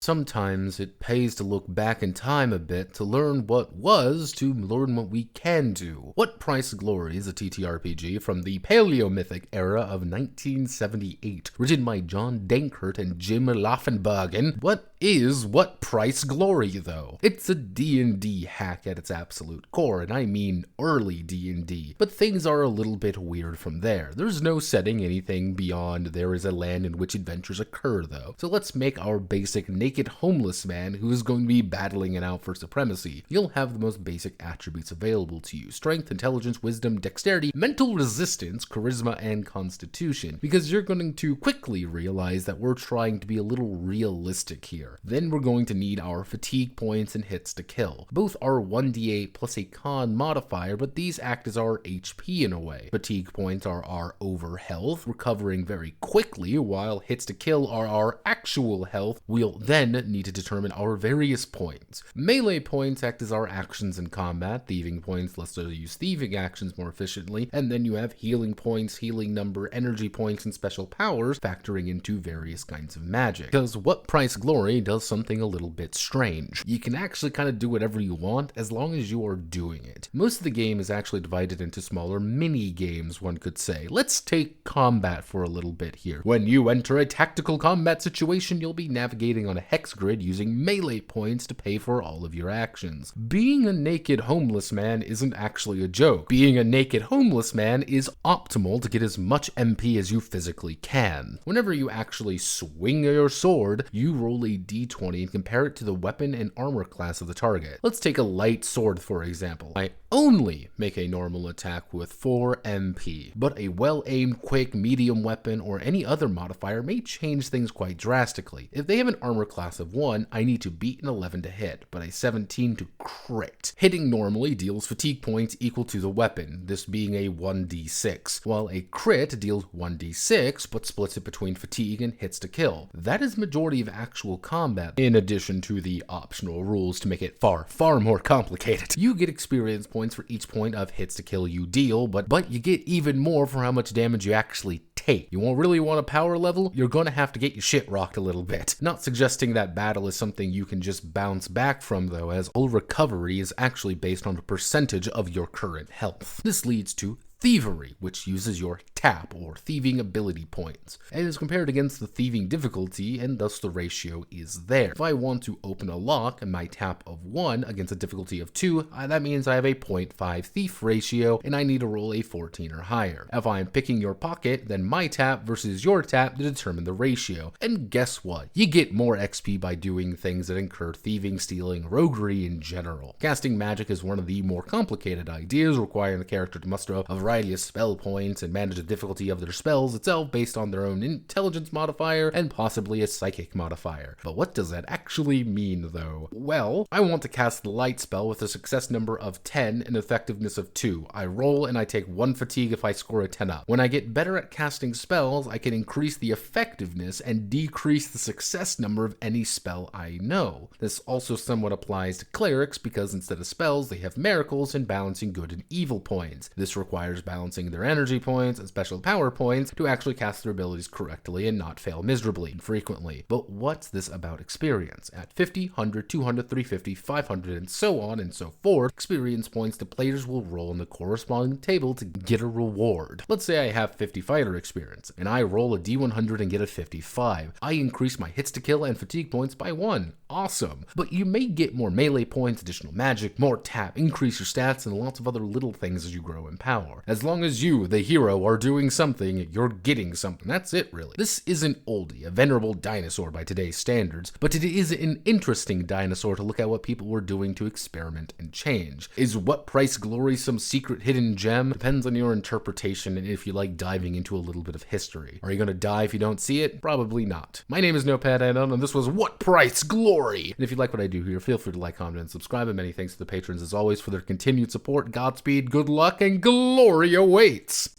Sometimes it pays to look back in time a bit to learn what was to learn what we can do. What Price Glory is a TTRPG from the Paleomythic era of 1978, written by John Dankert and Jim Laufenbergen. What is What Price Glory, though? It's a D&D hack at its absolute core, and I mean early D&D, but things are a little bit weird from there. There's no setting anything beyond there is a land in which adventures occur, though. So let's make our basic naked homeless man who is going to be battling it out for supremacy. You'll have the most basic attributes available to you: strength, intelligence, wisdom, dexterity, mental resistance, charisma, and constitution, because you're going to quickly realize that we're trying to be a little realistic here. Then we're going to need our fatigue points and hits to kill. Both are 1d8 plus a con modifier, but these act as our HP in a way. Fatigue points are our over health, recovering very quickly, while hits to kill are our actual health. We'll then need to determine our various points. Melee points act as our actions in combat, thieving points lets us use thieving actions more efficiently, and then you have healing points, healing number, energy points, and special powers factoring into various kinds of magic. Because What Price Glory does something a little bit strange. You can actually kind of do whatever you want as long as you are doing it. Most of the game is actually divided into smaller mini games, one could say. Let's take combat for a little bit here. When you enter a tactical combat situation, you'll be navigating on a hex grid using melee points to pay for all of your actions. Being a naked homeless man isn't actually a joke. Being a naked homeless man is optimal to get as much MP as you physically can. Whenever you actually swing your sword, you roll a d20 and compare it to the weapon and armor class of the target. Let's take a light sword for example. I only make a normal attack with 4 MP, but a well-aimed, quick, medium weapon or any other modifier may change things quite drastically. If they have an armor class of 1, I need to beat an 11 to hit, but a 17 to crit. Hitting normally deals fatigue points equal to the weapon, this being a 1d6, while a crit deals 1d6, but splits it between fatigue and hits to kill. That is majority of actual combat, in addition to the optional rules to make it far more complicated. You get experience points for each point of hits to kill you deal, but you get even more for how much damage you actually take. You won't really want a power level, you're gonna have to get your shit rocked a little bit. Not suggesting that battle is something you can just bounce back from though, as all recovery is actually based on a percentage of your current health. This leads to Thievery, which uses your tap or thieving ability points, and is compared against the thieving difficulty, and thus the ratio is there. If I want to open a lock and my tap of 1 against a difficulty of 2, that means I have a 0.5 thief ratio and I need to roll a 14 or higher. If I'm picking your pocket, then my tap versus your tap to determine the ratio. And guess what? You get more XP by doing things that incur thieving, stealing, roguery in general. Casting magic is one of the more complicated ideas, requiring the character to muster up a variety of spell points and manage the difficulty of their spells itself based on their own intelligence modifier and possibly a psychic modifier. But what does that actually mean though? Well, I want to cast the light spell with a success number of 10 and effectiveness of 2. I roll and I take 1 fatigue if I score a 10 up. When I get better at casting spells, I can increase the effectiveness and decrease the success number of any spell I know. This also somewhat applies to clerics because instead of spells, they have miracles and balancing good and evil points. This requires balancing their energy points and special power points to actually cast their abilities correctly and not fail miserably and frequently. But what's this about experience? At 50, 100, 200, 350, 500, and so on and so forth, experience points the players will roll in the corresponding table to get a reward. Let's say I have 50 fighter experience, and I roll a d100 and get a 55. I increase my hits to kill and fatigue points by 1. Awesome. But you may get more melee points, additional magic, more tap, increase your stats, and lots of other little things as you grow in power. As long as you, the hero, are doing something, you're getting something. That's it, really. This isn't oldie, a venerable dinosaur by today's standards, but it is an interesting dinosaur to look at what people were doing to experiment and change. Is What Price Glory some secret hidden gem? Depends on your interpretation and if you like diving into a little bit of history. Are you gonna die if you don't see it? Probably not. My name is Notepad, and this was What Price Glory! And if you like what I do here, feel free to like, comment, and subscribe, and many thanks to the patrons as always for their continued support. Godspeed, good luck, and glory awaits!